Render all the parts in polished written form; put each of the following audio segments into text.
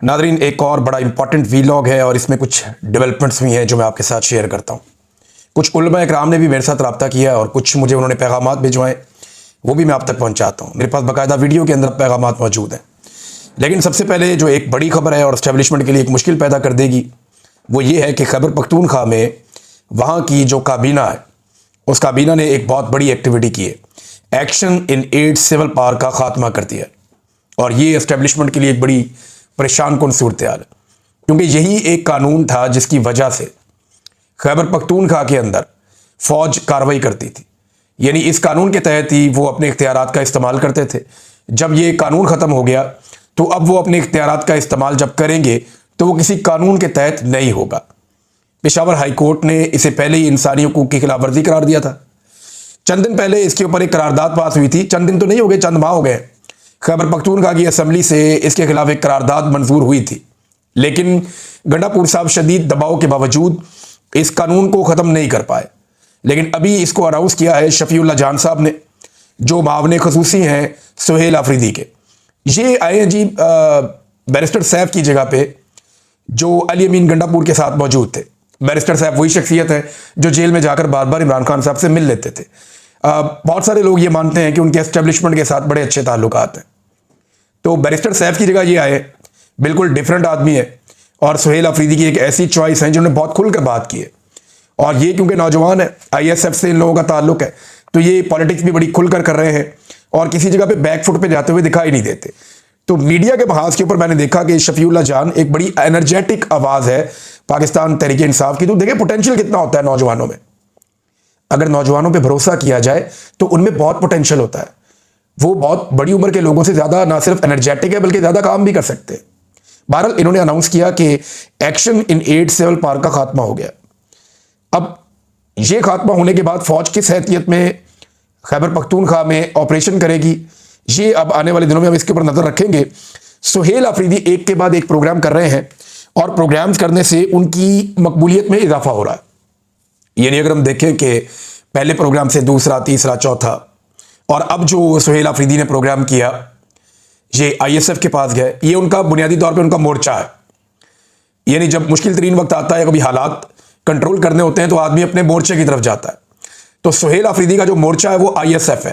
Nadreen, एक और बड़ा इंपॉर्टेंट वीलॉग है और इसमें कुछ डेवलपमेंट्स भी हैं जो मैं आपके साथ शेयर करता हूँ। कुछ उलमा इकराम ने भी मेरे साथ रब्ता किया और कुछ मुझे उन्होंने पैगामात भिजवाए, वो भी मैं आप तक पहुँचाता हूँ। मेरे पास बाकायदा वीडियो के अंदर पैगामात मौजूद हैं। लेकिन सबसे पहले जो एक बड़ी खबर है और इस्टेब्लिशमेंट के लिए एक मुश्किल पैदा कर देगी, वो ये है कि खैबर पख्तूनख्वा में वहाँ की जो काबीना है, उस काबीना ने एक बहुत बड़ी एक्टिविटी की है। एक्शन इन एड सिविल पार का खात्मा कर दिया और ये इस्टेब्लिशमेंट के लिए एक बड़ी परेशान कुन सूरत हाल है, क्योंकि यही एक कानून था जिसकी वजह से खैबर पख्तूनख्वा के अंदर फौज कार्रवाई करती थी। यानी इस कानून के तहत ही वो अपने इख्तियारात का इस्तेमाल करते थे। जब ये कानून ख़त्म हो गया तो अब वो अपने इख्तियारात का इस्तेमाल जब करेंगे तो वो किसी कानून के तहत नहीं होगा। पेशावर हाई कोर्ट ने इसे पहले ही इंसानी हकूक़ की खिलाफ वर्जी करार दिया था। चंद दिन पहले इसके ऊपर एक करारदाद पास हुई थी। चंद दिन तो नहीं हो गए, चंद माह हो गए। खैबर पख्तूनख्वा की असम्बली से इसके खिलाफ एक करारदाद मंजूर हुई थी, लेकिन गंडापुर साहब शदीद दबाव के बावजूद इस कानून को ख़त्म नहीं कर पाए। लेकिन अभी इसको अनाउंस किया है शफीउल्लाह जान साहब ने, जो मावन खसूसी हैं सुहेल आफरीदी के। ये आए हैं जी बैरिस्टर सैफ की जगह पे, जो अली अमीन गंडापुर के साथ मौजूद थे। बैरिस्टर साहब वही शख्सियत है जो जेल में जाकर बार बार इमरान खान साहब से मिल लेते थे। बहुत सारे लोग ये मानते हैं कि उनके एस्टेब्लिशमेंट के साथ बड़े अच्छे ताल्लुकात हैं। तो बैरिस्टर सैफ की जगह ये आए, बिल्कुल डिफरेंट आदमी है और सुहेल आफरीदी की एक ऐसी चॉइस है जिन्होंने बहुत खुलकर बात की है। और ये क्योंकि नौजवान है, ISF से इन लोगों का ताल्लुक है, तो ये पॉलिटिक्स भी बड़ी खुलकर कर रहे हैं और किसी जगह पे बैक फुट पे जाते हुए दिखाई नहीं देते। तो मीडिया के महाज के ऊपर मैंने देखा कि शफीउल्लाह जान एक बड़ी एनर्जेटिक आवाज़ है पाकिस्तान तहरीक इंसाफ की। तो देखिए पोटेंशियल कितना होता है नौजवानों में। अगर नौजवानों पे भरोसा किया जाए तो उनमें बहुत पोटेंशियल होता है। वो बहुत बड़ी उम्र के लोगों से ज़्यादा ना सिर्फ एनर्जेटिक है बल्कि ज़्यादा काम भी कर सकते हैं। बहरहाल इन्होंने अनाउंस किया कि एक्शन इन एड सिविल पार का खात्मा हो गया। अब ये खात्मा होने के बाद फौज किस हैसियत में खैबर पख्तूनख्वा में ऑपरेशन करेगी, ये अब आने वाले दिनों में हम इसके ऊपर नज़र रखेंगे। सुहेल आफरीदी एक के बाद एक प्रोग्राम कर रहे हैं और प्रोग्राम्स करने से उनकी मकबूलियत में इजाफा हो रहा है। यानी अगर हम देखें कि पहले प्रोग्राम से दूसरा, तीसरा, चौथा और अब जो सुहेल आफरीदी ने प्रोग्राम किया, ये ISF के पास गए। ये उनका बुनियादी तौर पे उनका मोर्चा है। यानी जब मुश्किल तरीन वक्त आता है, कभी हालात कंट्रोल करने होते हैं, तो आदमी अपने मोर्चे की तरफ जाता है। तो सुहेल आफरीदी का जो मोर्चा है वो ISF है,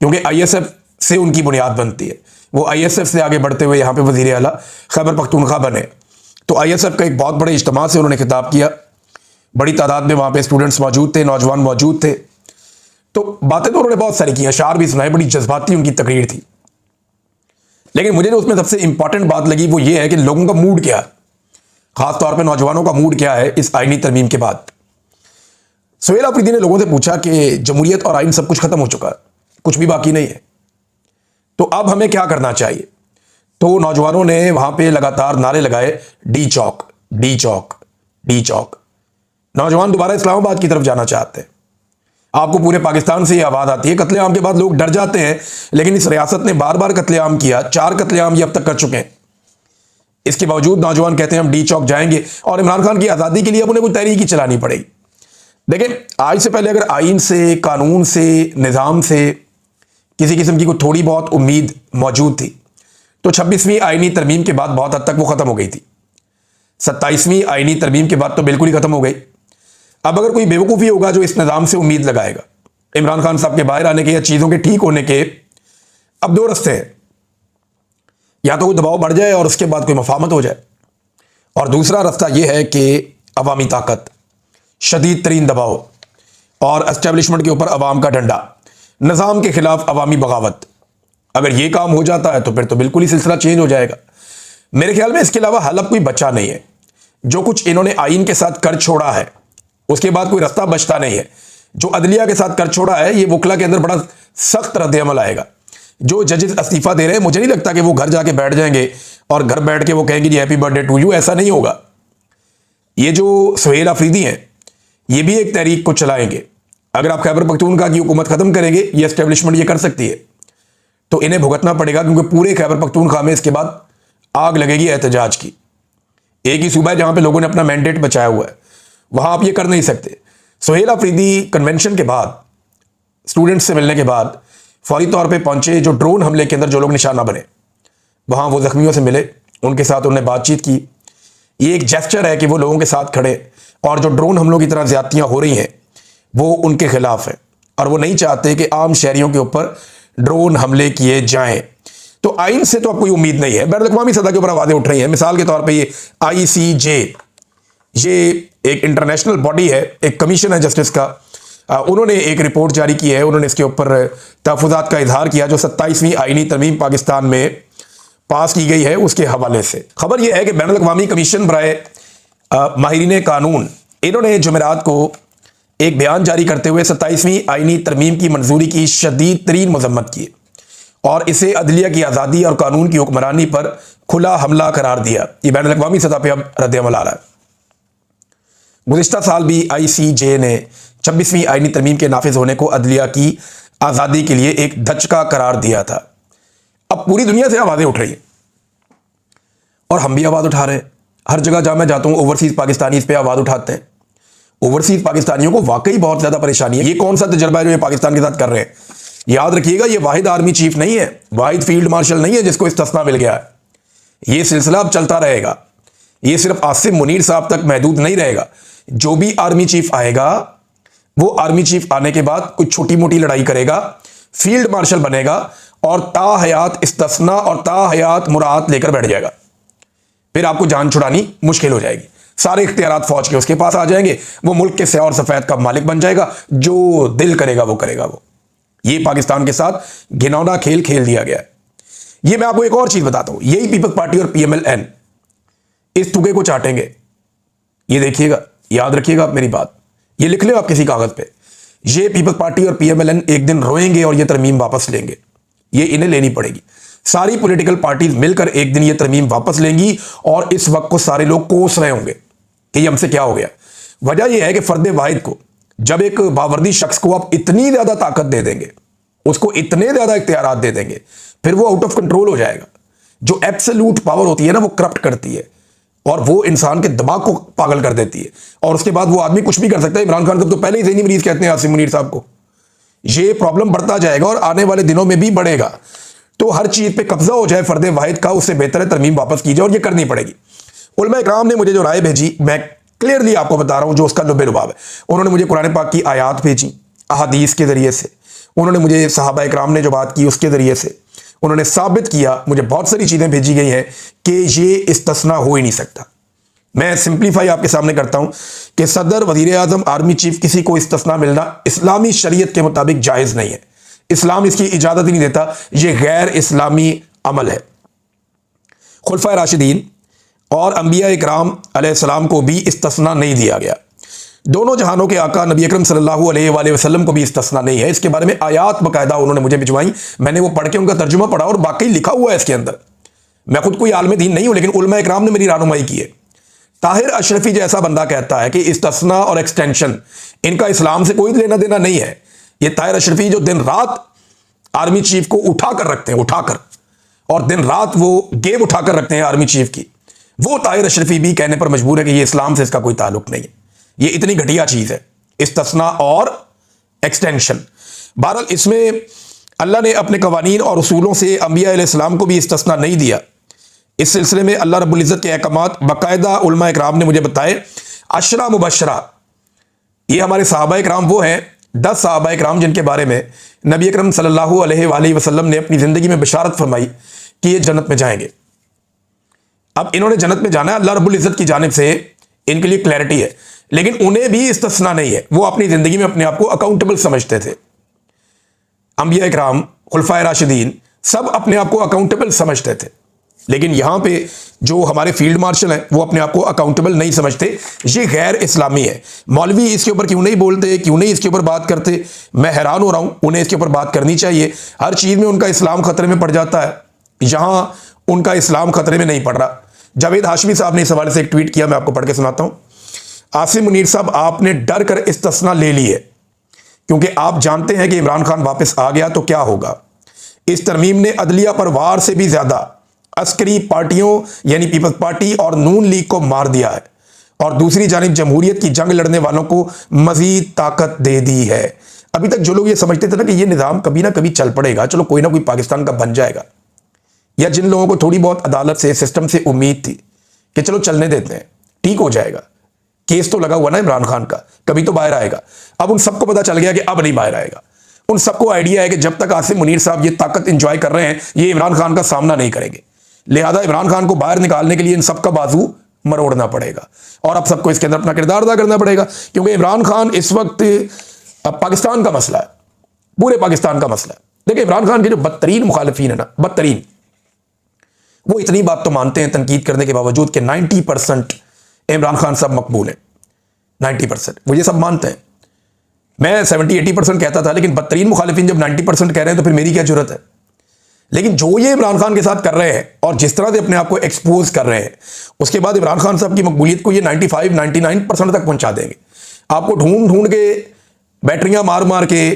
क्योंकि ISF से उनकी बुनियाद बनती है। वो ISF से आगे बढ़ते हुए यहाँ पे वज़ीर आला खैबर पख्तूनख्वा बने। तो ISF का एक बहुत बड़े इज्तिमा से उन्होंने खिताब किया। बड़ी तादाद में वहाँ पे स्टूडेंट्स मौजूद थे, नौजवान मौजूद थे। तो बातें तो उन्होंने बहुत सारी की, अशार भी सुनाए, बड़ी जज्बाती उनकी तकरीर थी। लेकिन मुझे जो उसमें सबसे इंपॉर्टेंट बात लगी वो ये है कि लोगों का मूड क्या है, खासतौर पर नौजवानों का मूड क्या है इस आईनी तरमीम के बाद। सुहेल आफरीदी ने लोगों से पूछा कि जमहूरियत और आइन सब कुछ खत्म हो चुका है, कुछ भी बाकी नहीं है, तो अब हमें क्या करना चाहिए। तो नौजवानों ने वहां पे लगातार नारे लगाए, डी चौक, डी चौक, डी चौक। नौजवान दोबारा इस्लामाबाद की तरफ जाना चाहते हैं। आपको पूरे पाकिस्तान से ये आवाज़ आती है। कत्लेआम के बाद लोग डर जाते हैं, लेकिन इस रियासत ने बार बार कत्लेआम किया, 4 कत्लेआम ये अब तक कर चुके हैं। इसके बावजूद नौजवान कहते हैं हम डी चौक जाएंगे और इमरान खान की आज़ादी के लिए अब उन्हें कोई तहरीक ही चलानी पड़ेगी। देखें, आज से पहले अगर आइन से, कानून से, निज़ाम से किसी किस्म की कोई थोड़ी बहुत उम्मीद मौजूद थी तो 26वीं आइनी तरमीम के बाद बहुत हद तक वो ख़त्म हो गई थी। 27वीं आइनी तरमीम के बाद तो बिल्कुल ही ख़त्म हो गई। अब अगर कोई बेवकूफ़ी होगा जो इस निज़ाम से उम्मीद लगाएगा इमरान खान साहब के बाहर आने के या चीज़ों के ठीक होने के, अब 2 रास्ते हैं। या तो कोई दबाव बढ़ जाए और उसके बाद कोई मफाहमत हो जाए, और दूसरा रास्ता यह है कि अवामी ताकत, शदीद तरीन दबाव और एस्टेब्लिशमेंट के ऊपर अवाम का डंडा, निज़ाम के खिलाफ अवामी बगावत। अगर ये काम हो जाता है तो फिर तो बिल्कुल ही सिलसिला चेंज हो जाएगा। मेरे ख्याल में इसके अलावा हल अब कोई बचा नहीं है। जो कुछ इन्होंने आइन के साथ कर छोड़ा है उसके बाद कोई रास्ता बचता नहीं है। जो अदलिया के साथ कर छोड़ा है, ये वकला के अंदर बड़ा सख्त रद्द-ए-अमल आएगा। जो जजेस इस्तीफा दे रहे हैं, मुझे नहीं लगता कि वो घर जाके बैठ जाएंगे और घर बैठ के वो कहेंगे जी हैप्पी बर्थडे टू यू, ऐसा नहीं होगा। ये जो सुहेल आफरीदी हैं, ये भी एक तहरीक को चलाएंगे। अगर आप खैबर पख्तूनख्वा की हुकूमत खत्म करेंगे, ये एस्टेब्लिशमेंट ये कर सकती है, तो इन्हें भुगतना पड़ेगा, क्योंकि पूरे खैबर पख्तूनख्वा में इसके बाद आग लगेगी एहतजाज की। एक ही सूबा है जहां पे लोगों ने अपना मैंडेट बचाया हुआ है, वहां आप ये कर नहीं सकते। सुहेल आफरीदी कन्वेंशन के बाद, स्टूडेंट्स से मिलने के बाद फौरी तौर पे पहुंचे। जो ड्रोन हमले के अंदर जो लोग निशाना बने, वहां वो जख्मियों से मिले, उनके साथ उन्होंने बातचीत की। ये एक जेस्चर है कि वो लोगों के साथ खड़े, और जो ड्रोन हमलों की तरह ज्यादतियां हो रही हैं वो उनके खिलाफ है, और वो नहीं चाहते कि आम शहरियों के ऊपर ड्रोन हमले किए जाएं। तो आइन से तो अब कोई उम्मीद नहीं है, बैनुल-अक़वामी सतह के ऊपर आवाजें उठ रही हैं। मिसाल के तौर पे ये ICJ, ये एक इंटरनेशनल बॉडी है, एक कमीशन है जस्टिस का, उन्होंने एक रिपोर्ट जारी की है। उन्होंने इसके ऊपर तहफ़्फ़ुज़ात का इजहार किया जो 27वीं आइनी तरमीम पाकिस्तान में पास की गई है उसके हवाले से। खबर यह है कि बैनुल-अक़वामी कमीशन बराए माहिरीन कानून, इन्होंने जुमेरात को एक बयान जारी करते हुए 27वीं आइनी तरमीम की मंजूरी की शदीद तरीन मजम्मत की और इसे अदलिया की आज़ादी और कानून की हुक्मरानी पर खुला हमला करार दिया। ये बैनुल-अक़वामी सतह पर अब रद्द-ए-अमल आ रहा है। गुज़िश्ता साल भी ICJ ने 26वीं आइनी तरमीम के नाफिज होने को अदलिया की आज़ादी के लिए एक धचका करार दिया था। अब पूरी दुनिया से आवाज़ें उठ रही हैं और हम भी आवाज़ उठा रहे हैं। हर जगह जहाँ मैं जाता हूँ ओवरसीज़ पाकिस्तानी इस पर आवाज़ उठाते हैं। ओवरसीज़ पाकिस्तानियों को वाकई बहुत ज़्यादा परेशानी है। ये कौन सा तजर्बा है जो ये पाकिस्तान के साथ कर रहे हैं? याद रखिएगा, ये वाहिद आर्मी चीफ नहीं है, वाहिद फील्ड मार्शल नहीं है जिसको इस्तिस्ना मिल गया है। ये सिलसिला अब चलता रहेगा। ये सिर्फ आसिम मुनीर साहब तक महदूद नहीं रहेगा। जो भी आर्मी चीफ आएगा वो आर्मी चीफ आने के बाद कुछ छोटी मोटी लड़ाई करेगा, फील्ड मार्शल बनेगा और ताहयात इस्तिस्ना और ताहयात मुराद लेकर बैठ जाएगा। फिर आपको जान छुड़ानी मुश्किल हो जाएगी। सारे इख्तियारात फौज के उसके पास आ जाएंगे। वो मुल्क के स्याह और सफेद का मालिक बन जाएगा। जो दिल करेगा वो करेगा। वो ये पाकिस्तान के साथ घिनौना खेल खेल दिया गया है। ये मैं आपको एक और चीज बताता हूं, यही पीपल्स पार्टी और PMLN इस तुगे को चाटेंगे। ये देखिएगा, याद रखिएगा आप मेरी बात, ये लिख ले आप किसी कागज पे। ये पीपल्स पार्टी और PMLN एक दिन रोएंगे और ये तरमीम वापस लेंगे। ये इन्हें लेनी पड़ेगी। सारी पॉलिटिकल पार्टीज मिलकर एक दिन ये तरमीम वापस लेंगी और इस वक्त को सारे लोग कोस रहे होंगे कि ये हमसे क्या हो गया। वजह यह है कि फर्द वाहिद को, जब एक बावर्दी शख्स को आप इतनी ज्यादा ताकत दे देंगे, उसको इतने ज्यादा इख्तियारात दे देंगे, फिर वो आउट ऑफ कंट्रोल हो जाएगा। जो एब्सोल्यूट पावर होती है ना, वो करप्ट करती है और वो इंसान के दिमाग को पागल कर देती है और उसके बाद वो आदमी कुछ भी कर सकता है। इमरान खान को तो पहले ही ज़हनी मरीज कहते हैं आसिम मुनीर साहब को। ये प्रॉब्लम बढ़ता जाएगा और आने वाले दिनों में भी बढ़ेगा। तो हर चीज पे कब्जा हो जाए फर्द वाहिद का, उससे बेहतर है तरमीम वापस की जाए और ये करनी पड़ेगी। उलमा इकराम ने मुझे जो राय भेजी, मैं क्लियरली आपको बता रहा हूं जो उसका लुबे लुबाब है। उन्होंने मुझे कुरान पाक की आयात भेजी अहादीस के जरिए से, उन्होंने मुझे सहाबा इकराम ने जो बात की उसके जरिए से, उन्होंने साबित किया। मुझे बहुत सारी चीजें भेजी गई हैं कि ये इस्तिस्ना हो ही नहीं सकता। मैं सिंप्लीफाई आपके सामने करता हूं कि सदर, वजीर आजम, आर्मी चीफ, किसी को इस्तिस्ना मिलना इस्लामी शरीयत के मुताबिक जायज नहीं है। इस्लाम इसकी इजाजत ही नहीं देता। यह गैर इस्लामी अमल है। खुलफाए राशिदीन और अंबिया इकराम अलैहिस्सलाम को भी इस्तिस्ना नहीं दिया गया। दोनों जहानों के आका नबी अकरम सल्लल्लाहु अलैहि वसल्लम को भी इस्तिस्ना नहीं है। इसके बारे में आयात बाकायदा उन्होंने मुझे भिजवाई। मैंने वो पढ़ के उनका तर्जुमा पढ़ा और बाकी लिखा हुआ है इसके अंदर। मैं खुद कोई आलम दीन नहीं हूं, लेकिन उलमा इकराम ने मेरी रहनुमाई की है। ताहिर अशरफी जैसा बंदा कहता है कि इस्तिस्ना और एक्सटेंशन इनका इस्लाम से कोई लेना देना नहीं है। ये ताहिर अशरफी जो दिन रात आर्मी चीफ को उठाकर रखते हैं, उठाकर, और दिन रात वो गेम उठाकर रखते हैं आर्मी चीफ की, वो ताहिर अशरफी भी कहने पर मजबूर है कि ये इस्लाम से इसका कोई ताल्लुक नहीं है। ये इतनी घटिया चीज है इस्तिस्ना और एक्सटेंशन। बहरहाल इसमें अल्लाह ने अपने कवानीन और उसूलों से अंबिया अलैहिस्सलाम को भी इस्तिस्ना नहीं दिया। इस सिलसिले में अल्लाह रब्बुल इज़्ज़त के अहकामात बाकायदा उलमा इकराम ने मुझे बताए। अशरा मुबशरा, ये हमारे सहाबा इकराम वो हैं 10 सहाबा इकराम जिनके बारे में नबी अकरम सल्लल्लाहु अलैहि वसल्लम ने अपनी जिंदगी में बशारत फरमाई कि ये जन्नत में जाएंगे। अब इन्होंने जन्नत में जाना है, अल्लाह रब्बुल इज़्ज़त की जानिब से इनके लिए क्लैरिटी है, लेकिन उन्हें भी इस्तिस्ना नहीं है। वो अपनी जिंदगी में अपने आप को अकाउंटेबल समझते थे। अंबिया इकराम, खुलफाए राशिदीन सब अपने आप को अकाउंटेबल समझते थे, लेकिन यहां पे जो हमारे फील्ड मार्शल हैं वो अपने आप को अकाउंटेबल नहीं समझते। ये गैर इस्लामी है। मौलवी इसके ऊपर क्यों नहीं बोलते, क्यों नहीं इसके ऊपर बात करते? मैं हैरान हो रहा हूं। उन्हें इसके ऊपर बात करनी चाहिए। हर चीज में उनका इस्लाम खतरे में पड़ जाता है, यहां उनका इस्लाम खतरे में नहीं पड़ रहा। जावेद हाशमी साहब ने इस हवाले से एक ट्वीट किया, मैं आपको पढ़ के सुनाता हूं। आसिम मुनीर साहब, आपने डर कर इस्तिस्ना ले ली है क्योंकि आप जानते हैं कि इमरान खान वापस आ गया तो क्या होगा। इस तरमीम ने अदलिया पर वार से भी ज्यादा अस्करी पार्टियों यानी पीपल्स पार्टी और नून लीग को मार दिया है और दूसरी जानिब जमहूरियत की जंग लड़ने वालों को मजीद ताकत दे दी है। अभी तक जो लोग ये समझते थे ना कि ये निज़ाम कभी ना कभी चल पड़ेगा, चलो कोई ना कोई पाकिस्तान का बन जाएगा, या जिन लोगों को थोड़ी बहुत अदालत से, सिस्टम से उम्मीद थी कि चलो चलने देते हैं, ठीक हो जाएगा, केस तो लगा हुआ ना इमरान खान का, कभी तो बाहर आएगा। अब उन सबको पता चल गया कि अब नहीं बाहर आएगा। उन सबको आइडिया है कि जब तक आसिम मुनीर साहब ये ताकत एंजॉय कर रहे हैं, ये इमरान खान का सामना नहीं करेंगे। लिहाजा इमरान खान को बाहर निकालने के लिए इन सबका बाजू मरोड़ना पड़ेगा और अब सबको इसके अंदर अपना किरदार अदा करना पड़ेगा, क्योंकि इमरान खान इस वक्त अब पाकिस्तान का मसला है, पूरे पाकिस्तान का मसला है। देखिए, इमरान खान के जो बदतरीन मुखालिफिन है ना, बदतरीन, वो इतनी बात तो मानते हैं तनकीद करने के बावजूद कि 90% इमरान खान साहब मकबूल हैं। 90% वो ये सब मानते हैं। मैं 70-80% कहता था, लेकिन बदतरीन मुखालिफिन जब 90% कह रहे हैं तो फिर मेरी क्या जरूरत है। लेकिन जो ये इमरान खान के साथ कर रहे हैं और जिस तरह से अपने आप को एक्सपोज कर रहे हैं, उसके बाद इमरान खान साहब की मकबूलियत को ये 95-99% तक पहुंचा देंगे। आपको ढूंढ ढूंढ के, बैटरियां मार मार के,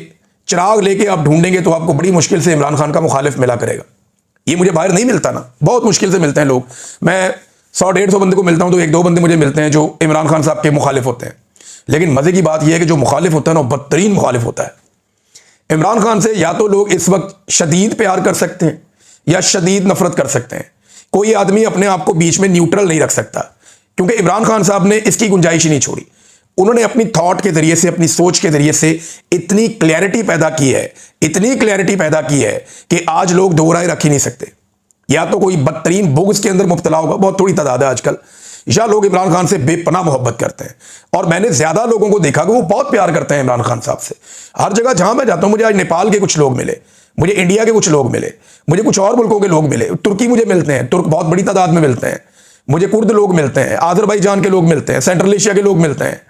चिराग लेके आप ढूंढेंगे तो आपको बड़ी मुश्किल से इमरान खान का मुखालिफ मिला करेगा। ये मुझे बाहर नहीं मिलता ना, बहुत मुश्किल से मिलते हैं लोग। मैं 100-150 बंदे को मिलता हूं तो 1-2 बंदे मुझे मिलते हैं जो इमरान खान साहब के मुखालिफ होते हैं। लेकिन मजे की बात यह है कि जो मुखालिफ होता है ना, वो बदतरीन मुखालिफ होता है। इमरान खान से या तो लोग इस वक्त शदीद प्यार कर सकते हैं या शदीद नफरत कर सकते हैं। कोई आदमी अपने आप को बीच में न्यूट्रल नहीं रख सकता, क्योंकि इमरान खान साहब ने इसकी गुंजाइश ही नहीं छोड़ी। उन्होंने अपनी थॉट के जरिए से, अपनी सोच के जरिए से इतनी क्लैरिटी पैदा की है, इतनी क्लैरिटी पैदा की है कि आज लोग दो राय रख ही नहीं सकते। या तो कोई बदतरीन बुग़्ज़ के अंदर मुब्तला होगा, बहुत थोड़ी तादाद है आजकल, या लोग इमरान खान से बेपनाह मोहब्बत करते हैं। और मैंने ज्यादा लोगों को देखा कि वो बहुत प्यार करते हैं इमरान खान साहब से। हर जगह जहां मैं जाता हूं, मुझे आज नेपाल के कुछ लोग मिले, मुझे इंडिया के कुछ लोग मिले, मुझे कुछ और मुल्कों के लोग मिले, तुर्की मुझे मिलते हैं, तुर्क बहुत बड़ी तादाद में मिलते हैं, मुझे कुर्द लोग मिलते हैं, आज़रबाईजान के लोग मिलते हैं, सेंट्रल एशिया के लोग मिलते हैं,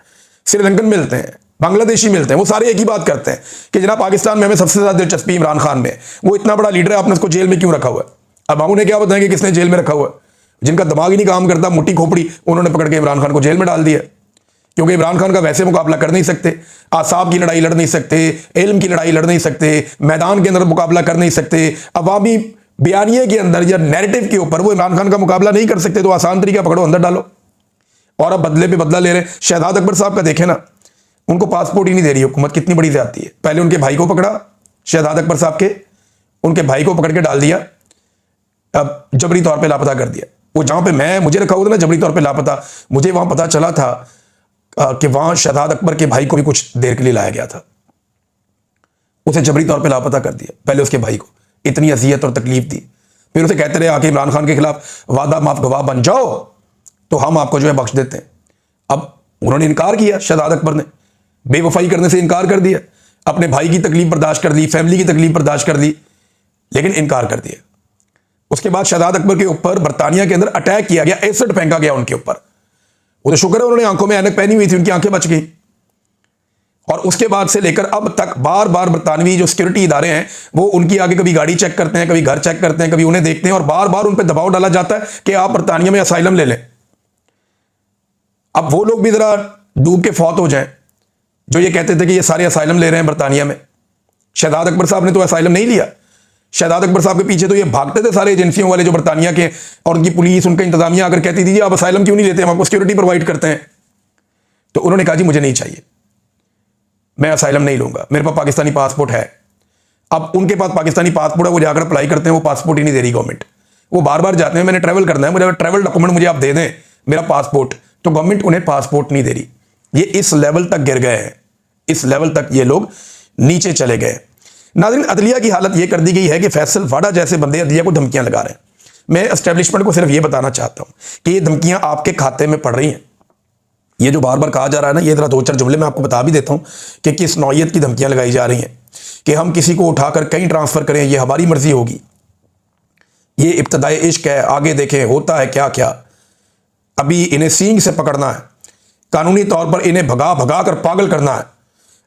श्रीलंकन मिलते हैं, बांग्लादेशी मिलते हैं। वो सारे एक ही बात करते हैं कि जनाब पाकिस्तान में हमें सबसे ज्यादा दिलचस्पी इमरान खान में। वो इतना बड़ा लीडर है, आपने उसको जेल में क्यों रखा हुआ है? अब हम उन्हें क्या बताएंगे किसने जेल में रखा हुआ है? जिनका दिमाग ही नहीं काम करता, मुट्ठी खोपड़ी, उन्होंने पकड़ के इमरान खान को जेल में डाल दिया। क्योंकि इमरान खान का वैसे मुकाबला कर नहीं सकते, आसाब की लड़ाई लड़ नहीं सकते, इल्म की लड़ाई लड़ नहीं सकते, मैदान के अंदर मुकाबला कर नहीं सकते, अवामी बयानिए के अंदर या नैरेटिव के ऊपर वो इमरान खान का मुकाबला नहीं कर सकते। तो आसान तरीका पकड़ो, अंदर डालो। और अब बदले पे बदला ले रहे हैं। शहजाद अकबर साहब का देखे ना, उनको पासपोर्ट ही नहीं दे रही हुकूमत, कितनी बड़ी ज्यादती है। पहले उनके भाई को पकड़ा, शहजाद अकबर साहब के, उनके भाई को पकड़ के डाल दिया, अब जबरी तौर पे लापता कर दिया। वो जहां पे मुझे रखा हुआ था ना जबरी तौर पे लापता, मुझे वहां पता चला था कि वहां शहजाद अकबर के भाई को भी कुछ देर के लिए लाया गया था, उसे जबरी तौर पे लापता कर दिया। पहले उसके भाई को इतनी अजियत और तकलीफ दी, फिर उसे कहते रहे आके इमरान खान के खिलाफ वादा माफ गवाह बन जाओ तो हम आपको जो है बख्श देते हैं। अब उन्होंने इनकार किया, शहजाद अकबर ने बेवफाई करने से इनकार कर दिया, अपने भाई की तकलीफ बर्दाश्त कर ली, फैमिली की तकलीफ बर्दाश्त कर ली, लेकिन इनकार कर दिया। उसके बाद शहजाद अकबर के ऊपर बरतानिया के अंदर अटैक किया गया, एसिड फेंका गया उनके ऊपर। वो तो शुक्र है उन्होंने आंखों में ऐनक पहनी हुई थी, उनकी आंखें बच गई। और उसके बाद से लेकर अब तक बार बार बरतानवी जो सिक्योरिटी इदारे हैं वो उनकी आगे कभी गाड़ी चेक करते हैं, कभी घर चेक करते हैं, कभी उन्हें देखते हैं, और बार बार उन पर दबाव डाला जाता है कि आप बरतानिया में असाइलम ले लें। अब वो लोग भी जरा डूब के फौत हो जाएं जो ये कहते थे कि ये सारे असाइलम ले रहे हैं बरतानिया में। शहजाद अकबर साहब ने तो असाइलम नहीं लिया। शहजाद अकबर साहब के पीछे तो ये भागते थे सारे एजेंसियों वाले जो बरतानिया के, और उनकी पुलिस, उनका इंतजामिया आकर कहती थी आप असाइलम क्यों नहीं लेते, हम आपको सिक्योरिटी प्रोवाइड करते हैं। तो उन्होंने कहा जी मुझे नहीं चाहिए, मैं असाइलम नहीं लूंगा, मेरे पास पाकिस्तानी पासपोर्ट है। अब उनके पास पाकिस्तानी पासपोर्ट है, वो जाकर अप्लाई करते हैं, वो पासपोर्ट ही नहीं दे रही गवर्नमेंट। वो बार बार जाते हैं, मैंने ट्रैवल करना है, मुझे ट्रैवल डॉक्यूमेंट मुझे आप दे दें, मेरा पासपोर्ट, तो गवर्नमेंट उन्हें पासपोर्ट नहीं दे रही। ये इस लेवल तक गिर गए हैं, इस लेवल तक ये लोग नीचे चले गए। नाज़रीन, अदलिया की हालत ये कर दी गई है कि फैसल वाडा जैसे बंदे अदलिया को धमकियां लगा रहे हैं। मैं एस्टेब्लिशमेंट को सिर्फ ये बताना चाहता हूं कि ये धमकियां आपके खाते में पड़ रही हैं। ये जो बार बार कहा जा रहा है ना, ये जरा 2-4 जुमले मैं आपको बता भी देता हूं कि किस नौयत की धमकियां लगाई जा रही हैं कि हम किसी को उठाकर कहीं ट्रांसफर करें, ये हमारी मर्जी होगी, ये इब्तदाई इश्क है, आगे देखें होता है क्या क्या। अभी इन्हें सींग से पकड़ना है, कानूनी तौर पर इन्हें भगा भगा कर पागल करना है।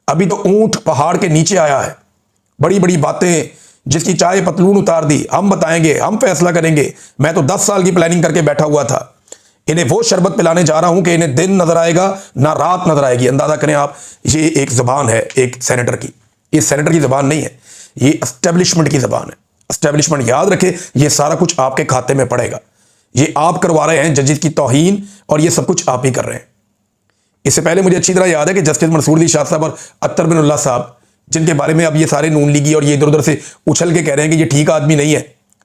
अभी तो ऊंट पहाड़ के नीचे आया है, बड़ी बड़ी बातें, जिसकी चाय पतलून उतार दी, हम बताएंगे, हम फैसला करेंगे। मैं तो 10 साल की प्लानिंग करके बैठा हुआ था। इन्हें वो शरबत पिलाने जा रहा हूं कि इन्हें दिन नजर आएगा ना रात नजर आएगी। अंदाजा करें आप, ये एक जबान है एक सेनेटर की, ये सेनेटर की जबान नहीं है, ये एस्टेब्लिशमेंट की जबान है। एस्टेब्लिशमेंट याद रखे, ये सारा कुछ आपके खाते में पड़ेगा। ये आप करवा रहे हैं जजेस की तौहीन, और ये सब कुछ आप ही कर रहे हैं। इससे पहले मुझे अच्छी तरह याद है कि जस्टिस मंसूर अली शाह साहब और अख्तर बिन उल्लाह साहब, जिनके बारे में अब ये सारे नून लीगी और ये इधर उधर से उछल के कह रहे हैं कि ये ठीक आदमी नहीं है,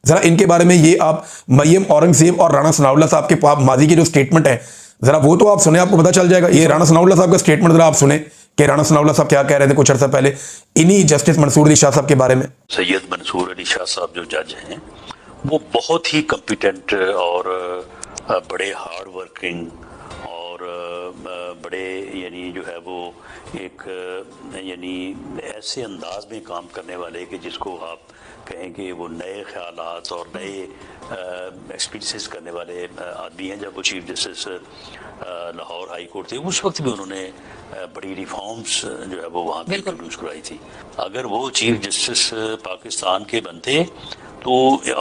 ज़रा इनके बारे में ये आप मरियम औरंगजेब और राणा सनाउल्लाह साहब के माजी के जो स्टेटमेंट है ज़रा वो तो आप सुने, आपको पता चल जाएगा। ये राणा सनाउल्लाह साहब का स्टेटमेंट ज़रा आप सुने कि राणा सनाउल्लाह साहब क्या कह रहे थे कुछ अर्सा पहले इन्हीं जस्टिस मंसूर अली शाह साहब के बारे में। सैयद मंसूर अली शाह साहब जो जज हैं वो बहुत ही कॉम्पिटेंट और बड़े हार्ड वर्किंग और बड़े यानी जो है वो एक यानी ऐसे अंदाज में काम करने वाले कि जिसको आप कहें कि वो नए ख्यालात और नए एक्सपीरियंसेस करने वाले आदमी हैं। जब वो chief justice Lahore high court थे उस वक्त भी उन्होंने बड़ी रिफॉर्म्स जो है वो वहाँ पे इंट्रोड्यूस कराई थी। अगर वो चीफ जस्टिस पाकिस्तान के बनते तो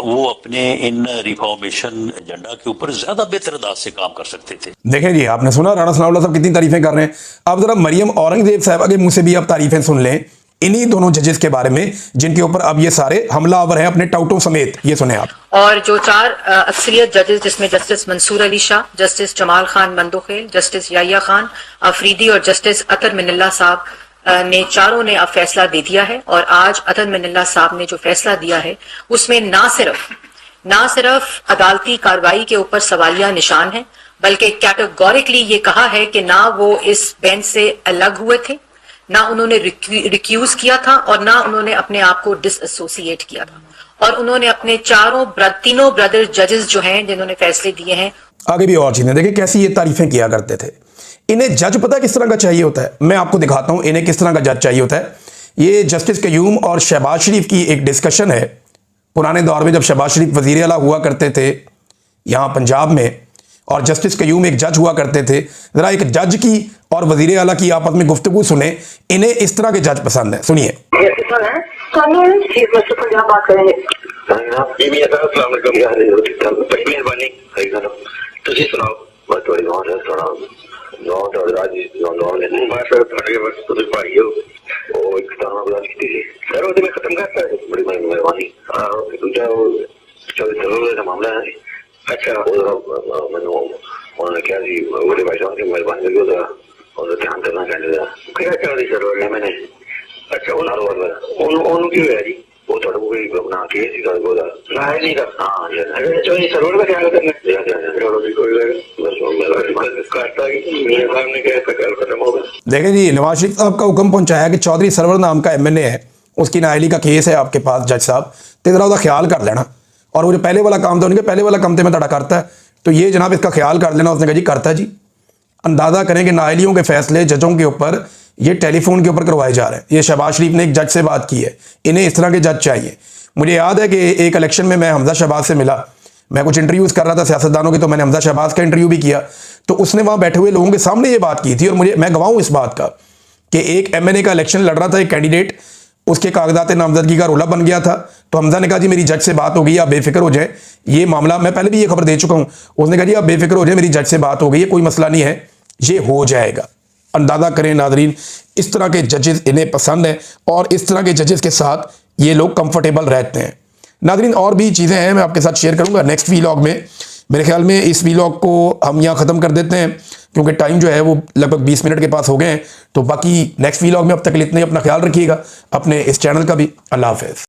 वो अपने इन रिफॉर्मेशन एजेंडा के ऊपर ज्यादा बेहतर अंदाज से काम कर सकते थे। देखें जी, आपने सुना राणा सनाउल्लाह साहब कितनी तारीफें कर रहे हैं। अब जरा मरियम औरंगजेब साहब के मुंह से भी आप तारीफें सुन लें इन्हीं दोनों जजेस के बारे में जिनके ऊपर अब ये सारे हमलावर हैं अपने टाउटों समेत। ये सुने आप। और जो 4 अक्सरियत जजेस जिसमें justice Mansoor Ali Shah, justice Jamal Khan Mandokhel, justice Yahya Khan Afridi और जस्टिस अतर मिनल्ला साहब ने चारों ने अब फैसला दे दिया है। और आज अतर मिनल्ला साहब ने जो फैसला दिया है उसमें ना सिर्फ अदालती कार्रवाई के ऊपर सवालिया निशान है बल्कि कैटेगोरिकली ये कहा है कि ना वो इस बेंच से अलग हुए थे, ना उन्होंने रिक्यूज किया था और ना उन्होंने अपने आप को डिसएसोसिएट किया था। और उन्होंने अपने तीनों ब्रदर जजेस जो हैं जिन्होंने फैसले दिए हैं। आगे भी और चीजें देखें कैसी ये तारीफें किया करते थे। इन्हें जज पता किस तरह का चाहिए होता है, मैं आपको दिखाता हूं इन्हें किस तरह का जज चाहिए होता है। ये जस्टिस कयूम और शहबाज शरीफ की एक डिस्कशन है पुराने दौर में जब शहबाज शरीफ वजीर आला हुआ करते थे यहां पंजाब में और जस्टिस कयूम एक जज हुआ करते थे। जरा एक जज की और वजीर आला की आपस में गुफ्तगू सुने, इन्हें इस तरह के जज पसंद है। सुनिए। मामला है। अच्छा उन्होंने क्या जी बड़े भाई साहब की मेहरबानी करके और ध्यान करना चाहिए क्या कर रही सर मैंने। अच्छा उनकी है जी वो थोड़ा वो भी अपना केस ही कर बोला ना है नहीं था। हाँ अरे जो ये सर्वर का ख्याल करना देखें जी, नवाज शरीफ साहब का हुक्म पहुंचाया कि चौधरी सरवर नाम का एमएनए है उसकी नाअहली का केस है आपके पास जज साहब, तो जरा उसका ख्याल कर लेना। और वो जो पहले वाला काम था उनके पहले वाला काम तो मैं तड़ा करता है तो ये जनाब इसका ख्याल कर लेना। उसने कहा जी करता है जी। अंदाज़ा करें कि नाअहलियों के फैसले जजों के ऊपर ये टेलीफोन के ऊपर करवाए जा रहे हैं। ये शहबाज शरीफ ने एक जज से बात की है, इन्हें इस तरह के जज चाहिए। मुझे याद है कि एक इलेक्शन में मैं हमजा शहबाज से मिला, मैं कुछ इंटरव्यूज़ कर रहा था सियासतदानों के, तो मैंने हमजा शहबाज का इंटरव्यू भी किया। तो उसने वहाँ बैठे हुए लोगों के सामने ये बात की थी और मैं गवाह हूँ इस बात का कि एक एमएनए का इलेक्शन लड़ रहा था एक कैंडिडेट, उसके कागजात नामजदगी का रोला बन गया था। तो हमजा ने कहा जी मेरी जज से बात हो गई, आप बेफिक्र हो जाए, ये मामला मैं पहले भी ये खबर दे चुका हूँ। उसने कहा जी आप बेफिक्र हो जाए, मेरी जज से बात हो गई है, कोई मसला नहीं है, ये हो जाएगा। अंदाज़ा करें नाजरीन, इस तरह के जजेस इन्हें पसंद है और इस तरह के जजेस के साथ ये लोग कंफर्टेबल रहते हैं। नाजरीन और भी चीज़ें हैं मैं आपके साथ शेयर करूँगा नेक्स्ट वीलॉग में। मेरे ख्याल में इस वीलॉग को हम यहाँ ख़त्म कर देते हैं क्योंकि टाइम जो है वो लगभग 20 मिनट के पास हो गए हैं। तो बाकी नेक्स्ट वीलॉग में अब तक इतने अपना ख्याल रखिएगा, अपने इस चैनल का भी। अल्लाह हाफ़िज़।